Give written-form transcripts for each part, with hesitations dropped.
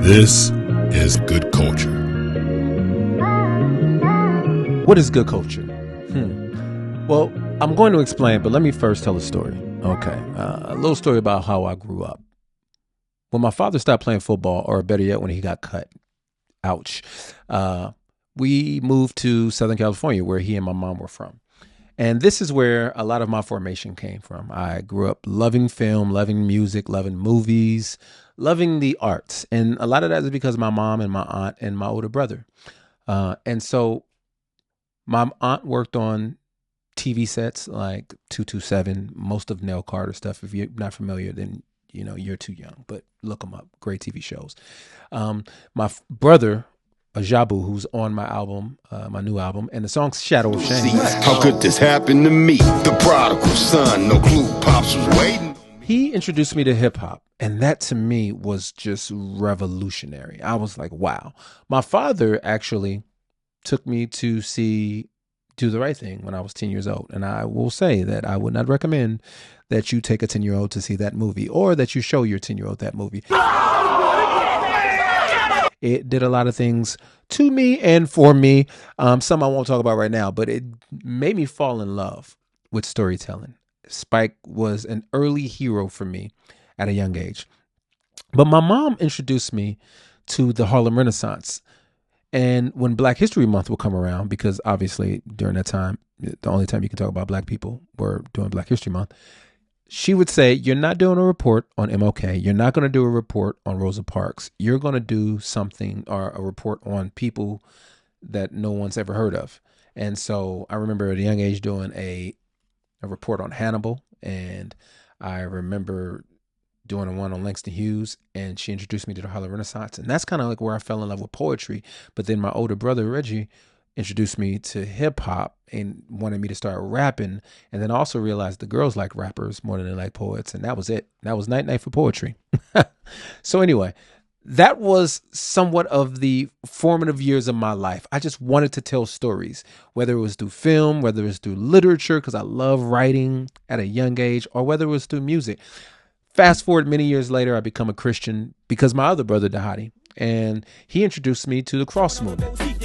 This is good culture. What is good culture? Well, I'm going to explain, but let me first tell a story. Okay, a little story about how I grew up. When my father stopped playing football, or better yet, when he got cut, ouch, we moved to Southern California, where he and my mom were from. And this is where a lot of my formation came from. I grew up loving film, loving music, loving movies, loving the arts. And a lot of that is because of my mom and my aunt and my older brother. And so my aunt worked on TV sets like 227, most of Nell Carter stuff. If you're not familiar, then you're too young, but look them up. Great TV shows. My brother, Ajabu, who's on my album, my new album, and the song's Shadow of Shame. How could this happen to me? The prodigal son, no clue, Pops was waiting. He introduced me to hip hop, and that to me was just revolutionary. I was like, wow. My father actually took me to see Do the Right Thing when I was 10 years old. And I will say that I would not recommend that you take a 10-year-old to see that movie, or that you show your 10-year-old that movie. It did a lot of things to me and for me. Some I won't talk about right now, but it made me fall in love with storytelling. Spike was an early hero for me at a young age. But my mom introduced me to the Harlem Renaissance. And when Black History Month would come around, because obviously during that time, the only time you can talk about Black people were during Black History Month, she would say, you're not doing a report on MLK. You're not going to do a report on Rosa Parks. You're going to do something, or a report on people that no one's ever heard of. And so I remember at a young age doing a report on Hannibal. And I remember doing one on Langston Hughes, and she introduced me to the Harlem Renaissance. And that's kind of like where I fell in love with poetry. But then my older brother, Reggie, introduced me to hip hop and wanted me to start rapping. And then also realized the girls like rappers more than they like poets. And that was it. That was night for poetry. So anyway, that was somewhat of the formative years of my life. I just wanted to tell stories, whether it was through film, whether it was through literature, because I love writing at a young age, or whether it was through music. Fast forward many years later, I become a Christian because my other brother, Dahadi, and he introduced me to the cross movement. I'm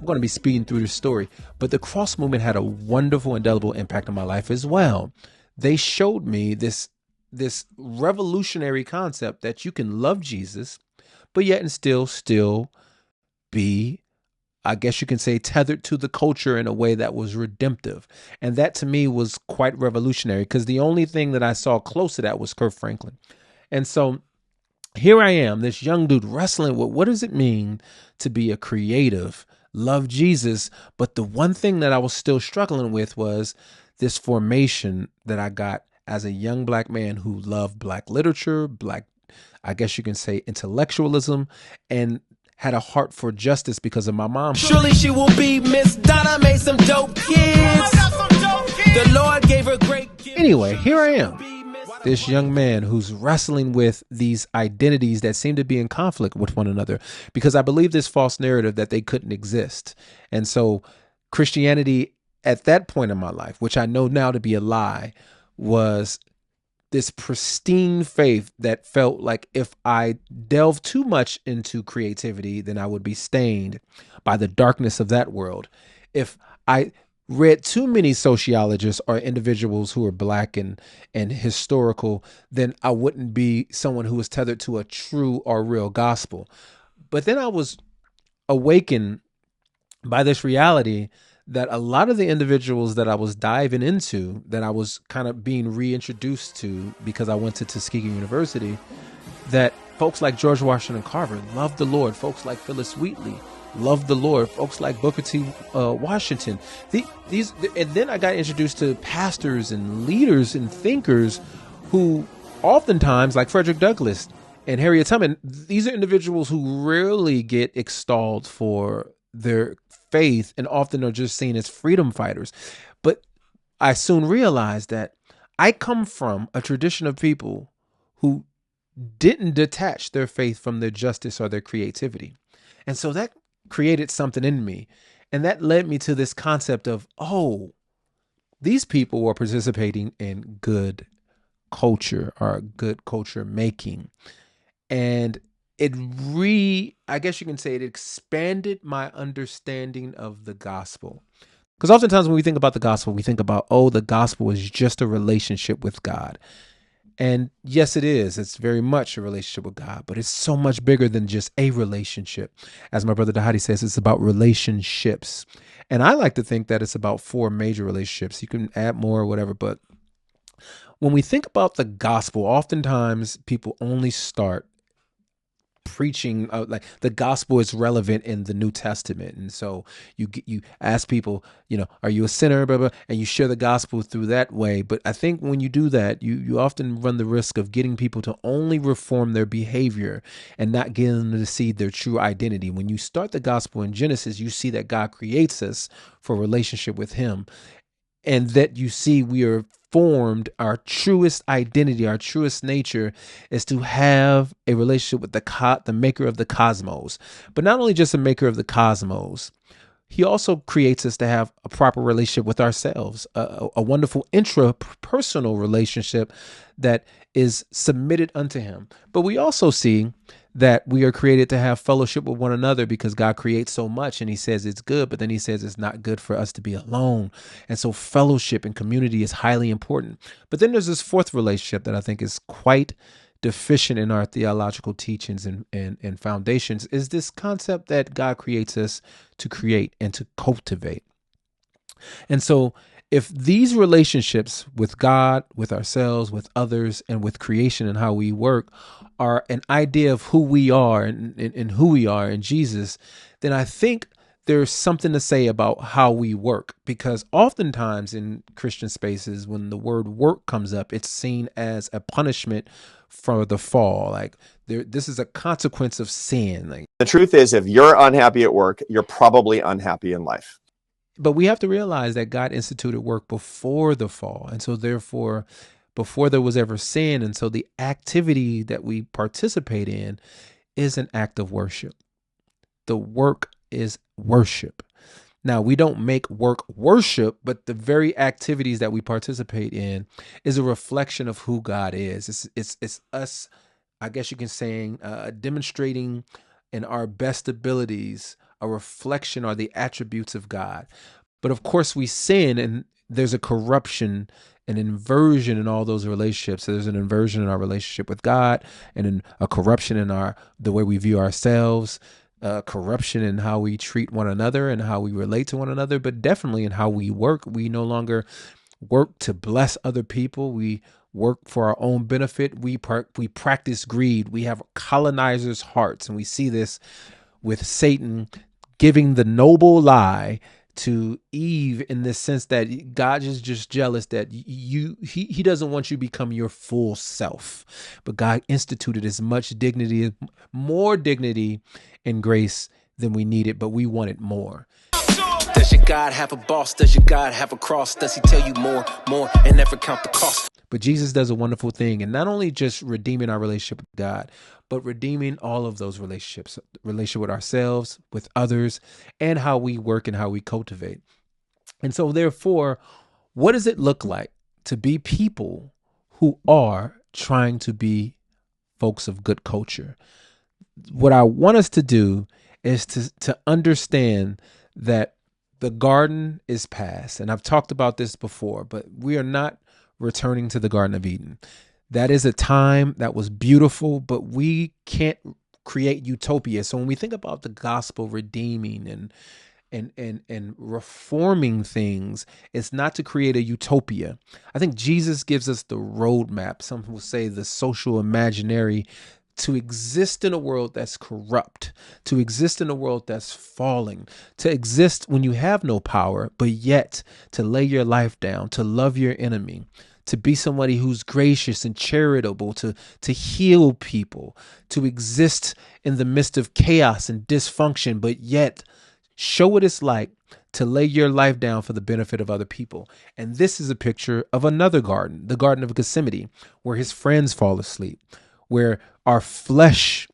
going to be speeding through this story, but the cross movement had a wonderful, indelible impact on my life as well. They showed me this revolutionary concept that you can love Jesus, but yet and still be, I guess you can say, tethered to the culture in a way that was redemptive. And that to me was quite revolutionary, because the only thing that I saw close to that was Kirk Franklin. And so here I am, this young dude wrestling with what does it mean to be a creative, love Jesus. But the one thing that I was still struggling with was this formation that I got as a young Black man who loved Black literature, Black, I guess you can say, intellectualism, and had a heart for justice because of my mom. Surely she will be Miss Donna, made some dope kids. The Lord gave her great gifts. Anyway, here I am, this young man who's wrestling with these identities that seem to be in conflict with one another, because I believe this false narrative that they couldn't exist. And so Christianity at that point in my life, which I know now to be a lie, was this pristine faith that felt like if I delved too much into creativity, then I would be stained by the darkness of that world. If I read too many sociologists or individuals who are Black and historical, then I wouldn't be someone who was tethered to a true or real gospel. But then I was awakened by this reality that a lot of the individuals that I was diving into, that I was kind of being reintroduced to because I went to Tuskegee University, that folks like George Washington Carver loved the Lord. Folks like Phyllis Wheatley loved the Lord. Folks like Booker T. Washington. And then I got introduced to pastors and leaders and thinkers who oftentimes, like Frederick Douglass and Harriet Tubman, these are individuals who rarely get extolled for their faith and often are just seen as freedom fighters. But I soon realized that I come from a tradition of people who didn't detach their faith from their justice or their creativity. And so that created something in me. And that led me to this concept of, oh, these people were participating in good culture or good culture making. And I guess you can say it expanded my understanding of the gospel. Because oftentimes when we think about the gospel, we think about, oh, the gospel is just a relationship with God. And yes, it is. It's very much a relationship with God, but it's so much bigger than just a relationship. As my brother Dahadi says, it's about relationships. And I like to think that it's about 4 major relationships. You can add more or whatever, but when we think about the gospel, oftentimes people only start preaching like the gospel is relevant in the New Testament, and so you ask people, are you a sinner, blah, blah, and you share the gospel through that way. But I think when you do that, you often run the risk of getting people to only reform their behavior and not getting them to see their true identity. When you start the gospel in Genesis, you see that God creates us for a relationship with him, and that you see we are formed, our truest identity, our truest nature is to have a relationship with the maker of the cosmos. But not only just a maker of the cosmos, he also creates us to have a proper relationship with ourselves, a wonderful intrapersonal relationship that is submitted unto him. But we also see that we are created to have fellowship with one another because God creates so much and he says it's good, but then he says it's not good for us to be alone. And so fellowship and community is highly important. But then there's this 4th relationship that I think is quite deficient in our theological teachings and foundations, is this concept that God creates us to create and to cultivate. And so if these relationships with God, with ourselves, with others, and with creation and how we work are an idea of who we are and who we are in Jesus, then I think there's something to say about how we work. Because oftentimes in Christian spaces, when the word work comes up, it's seen as a punishment for the fall. Like this is a consequence of sin. Like, the truth is, if you're unhappy at work, you're probably unhappy in life. But we have to realize that God instituted work before the fall. And so therefore, before there was ever sin. And so the activity that we participate in is an act of worship. The work is worship. Now, we don't make work worship, but the very activities that we participate in is a reflection of who God is. It's us, I guess you can say, demonstrating in our best abilities a reflection or the attributes of God. But of course we sin, and there's a corruption, an inversion in all those relationships. So there's an inversion in our relationship with God, and a corruption in the way we view ourselves, corruption in how we treat one another and how we relate to one another, but definitely in how we work. We no longer work to bless other people. We work for our own benefit. We practice greed. We have colonizers' hearts, and we see this with Satan giving the noble lie to Eve in the sense that God is just jealous that he doesn't want you to become your full self. But God instituted as much dignity, more dignity and grace than we needed, but we wanted more. Does your God have a boss? Does your God have a cross? Does he tell you more, and never count the cost? But Jesus does a wonderful thing, and not only just redeeming our relationship with God, but redeeming all of those relationships, relationship with ourselves, with others, and how we work and how we cultivate. And so therefore, what does it look like to be people who are trying to be folks of good culture? What I want us to do is to understand that the garden is past. And I've talked about this before, but we are not returning to the Garden of Eden. That is a time that was beautiful, but we can't create utopia. So when we think about the gospel redeeming and reforming things, it's not to create a utopia. I think Jesus gives us the roadmap. Some will say the social imaginary to exist in a world that's corrupt, to exist in a world that's falling, to exist when you have no power, but yet to lay your life down, to love your enemy, to be somebody who's gracious and charitable, to heal people, to exist in the midst of chaos and dysfunction, but yet show what it's like to lay your life down for the benefit of other people. And this is a picture of another garden, the Garden of Gethsemane, where his friends fall asleep, where our flesh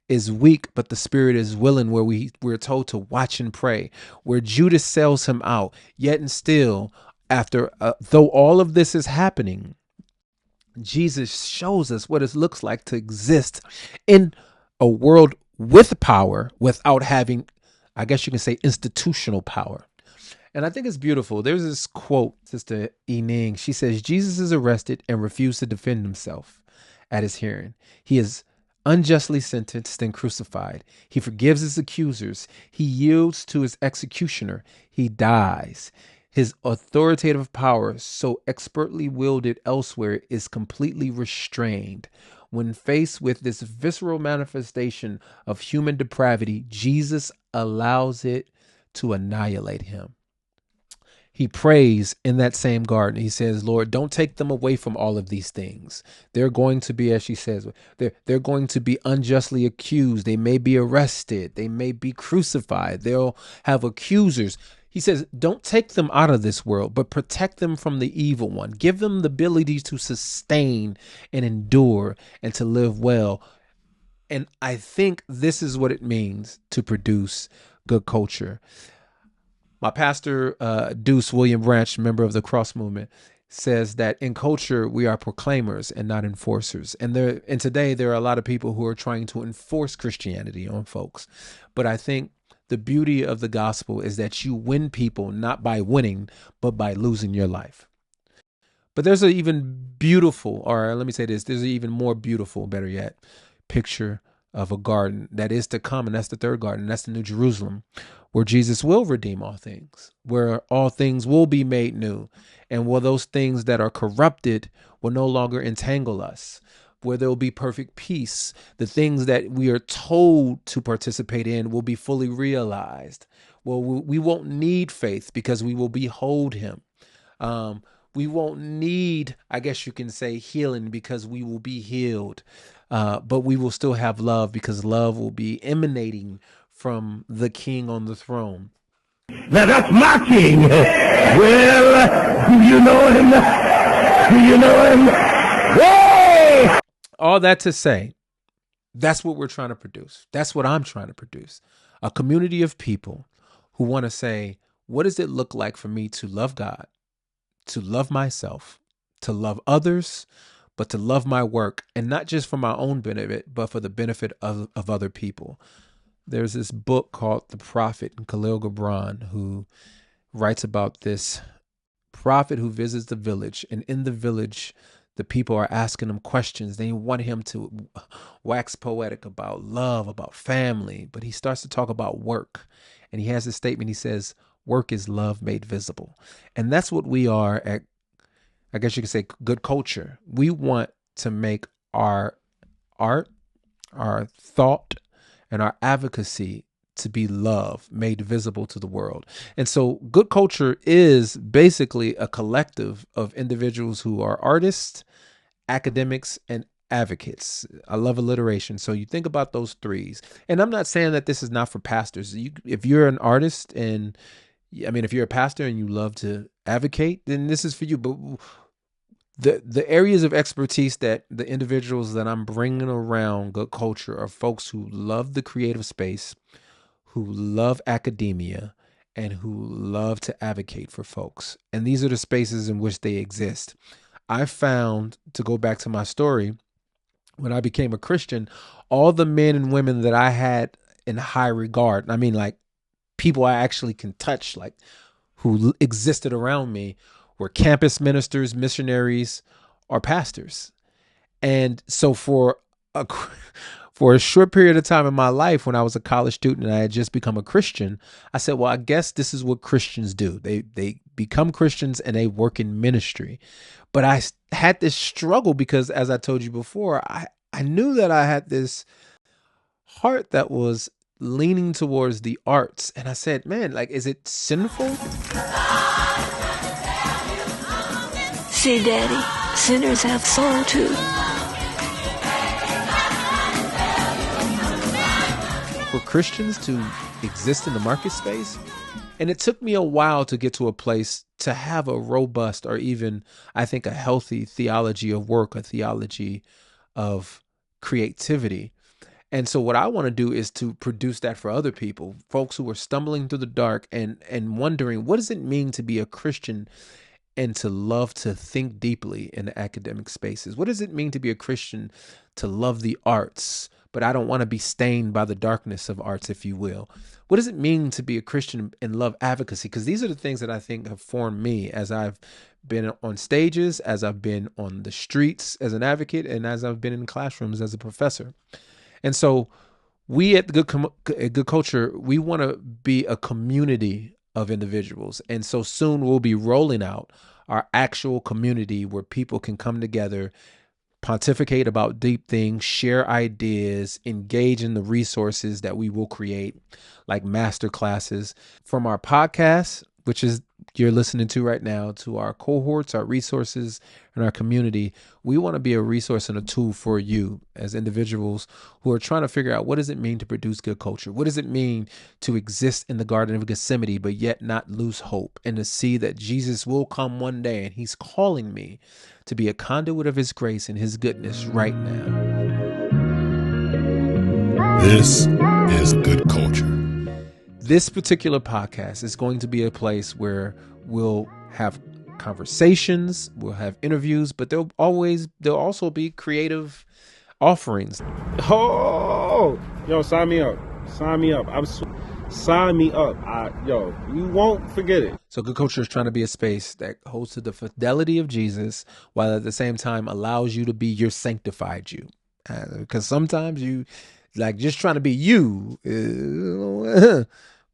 is weak, but the spirit is willing, where we're told to watch and pray, where Judas sells him out, yet and still, after though all of this is happening, Jesus shows us what it looks like to exist in a world with power without having, I guess you can say, institutional power. And I think it's beautiful. There's this quote, Sister Ening. She says, Jesus is arrested and refused to defend himself at his hearing. He is unjustly sentenced and crucified. He forgives his accusers. He yields to his executioner. He dies. His authoritative power, so expertly wielded elsewhere, is completely restrained. When faced with this visceral manifestation of human depravity, Jesus allows it to annihilate him. He prays in that same garden. He says, Lord, don't take them away from all of these things. They're going to be, as she says, they're going to be unjustly accused. They may be arrested. They may be crucified. They'll have accusers. He says, don't take them out of this world, but protect them from the evil one. Give them the ability to sustain and endure and to live well. And I think this is what it means to produce good culture. My pastor, Deuce William Branch, member of the Cross Movement, says that in culture, we are proclaimers and not enforcers. And today, there are a lot of people who are trying to enforce Christianity on folks. But I think the beauty of the gospel is that you win people not by winning, but by losing your life. But there's an even beautiful, or let me say this, there's an even more beautiful, better yet, picture of a garden that is to come. And that's the third garden. That's the New Jerusalem, where Jesus will redeem all things, where all things will be made new, and where those things that are corrupted will no longer entangle us, where there will be perfect peace. The things that we are told to participate in will be fully realized. Well, we won't need faith because we will behold him. We won't need, I guess you can say, healing because we will be healed. But we will still have love because love will be emanating from the king on the throne. Now that's my king. Well, do you know him? Do you know him? Hey! All that to say, that's what we're trying to produce. That's what I'm trying to produce. A community of people who want to say, what does it look like for me to love God, to love myself, to love others, but to love my work, and not just for my own benefit, but for the benefit of other people. There's this book called The Prophet, and Khalil Gibran, who writes about this prophet who visits the village, and in the village, the people are asking him questions. They want him to wax poetic about love, about family, but he starts to talk about work. And he has this statement. He says, work is love made visible. And that's what we are at, I guess you could say, good culture. We want to make our art, our thought, and our advocacy to be love made visible to the world. And so good culture is basically a collective of individuals who are artists, academics, and advocates. I love alliteration. So you think about those threes. And I'm not saying that this is not for pastors. If you're an artist and if you're a pastor and you love to advocate, then this is for you. But the areas of expertise that the individuals that I'm bringing around good culture are folks who love the creative space, who love academia, and who love to advocate for folks. And these are the spaces in which they exist. I found, to go back to my story, when I became a Christian, all the men and women that I had in high regard, like people I actually can touch, like who existed around me, were campus ministers, missionaries, or pastors. And so for a short period of time in my life, when I was a college student and I had just become a Christian, I said, well, I guess this is what Christians do. They become Christians and they work in ministry. But I had this struggle because, as I told you before, I knew that I had this heart that was leaning towards the arts. And I said, man, is it sinful? See, Daddy, sinners have soul too. For Christians to exist in the market space? And it took me a while to get to a place to have a robust, or even, I think, a healthy theology of work, a theology of creativity. And so what I want to do is to produce that for other people, folks who are stumbling through the dark and wondering, what does it mean to be a Christian and to love to think deeply in the academic spaces? What does it mean to be a Christian, to love the arts, but I don't want to be stained by the darkness of arts, if you will? What does it mean to be a Christian and love advocacy? Because these are the things that I think have formed me as I've been on stages, as I've been on the streets as an advocate, and as I've been in classrooms as a professor. And so we at Good Culture, we want to be a community of individuals. And so soon we'll be rolling out our actual community where people can come together, pontificate about deep things, share ideas, engage in the resources that we will create, like master classes, from our podcast, which is you're listening to right now, to our cohorts, our resources, and our community. We want to be a resource and a tool for you as individuals who are trying to figure out, what does it mean to produce good culture? What does it mean to exist in the Garden of Gethsemane, but yet not lose hope, and to see that Jesus will come one day, and he's calling me to be a conduit of his grace and his goodness right now. This is Good Culture. This particular podcast is going to be a place where we'll have conversations, we'll have interviews, but there'll also be creative offerings. Oh, yo, sign me up. Sign me up. Sign me up. You won't forget it. So Good Culture is trying to be a space that holds to the fidelity of Jesus, while at the same time allows you to be your sanctified you. Because sometimes you, like, just trying to be you,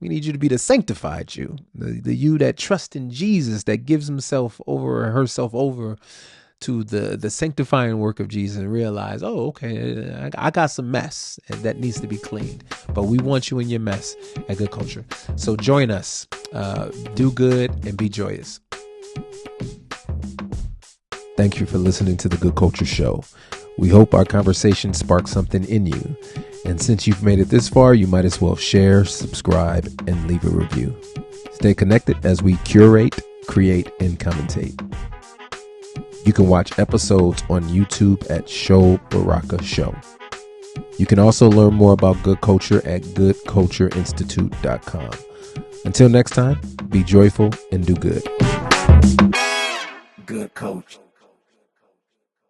we need you to be the sanctified you, the you that trusts in Jesus, that gives himself over or herself over to the sanctifying work of Jesus, and realize, oh, okay, I got some mess that needs to be cleaned. But we want you in your mess at Good Culture. So join us, do good, and be joyous. Thank you for listening to the Good Culture Show. We hope our conversation sparks something in you. And since you've made it this far, you might as well share, subscribe, and leave a review. Stay connected as we curate, create, and commentate. You can watch episodes on YouTube at Show Baraka Show. You can also learn more about Good Culture at goodcultureinstitute.com. Until next time, be joyful and do good. Good Culture.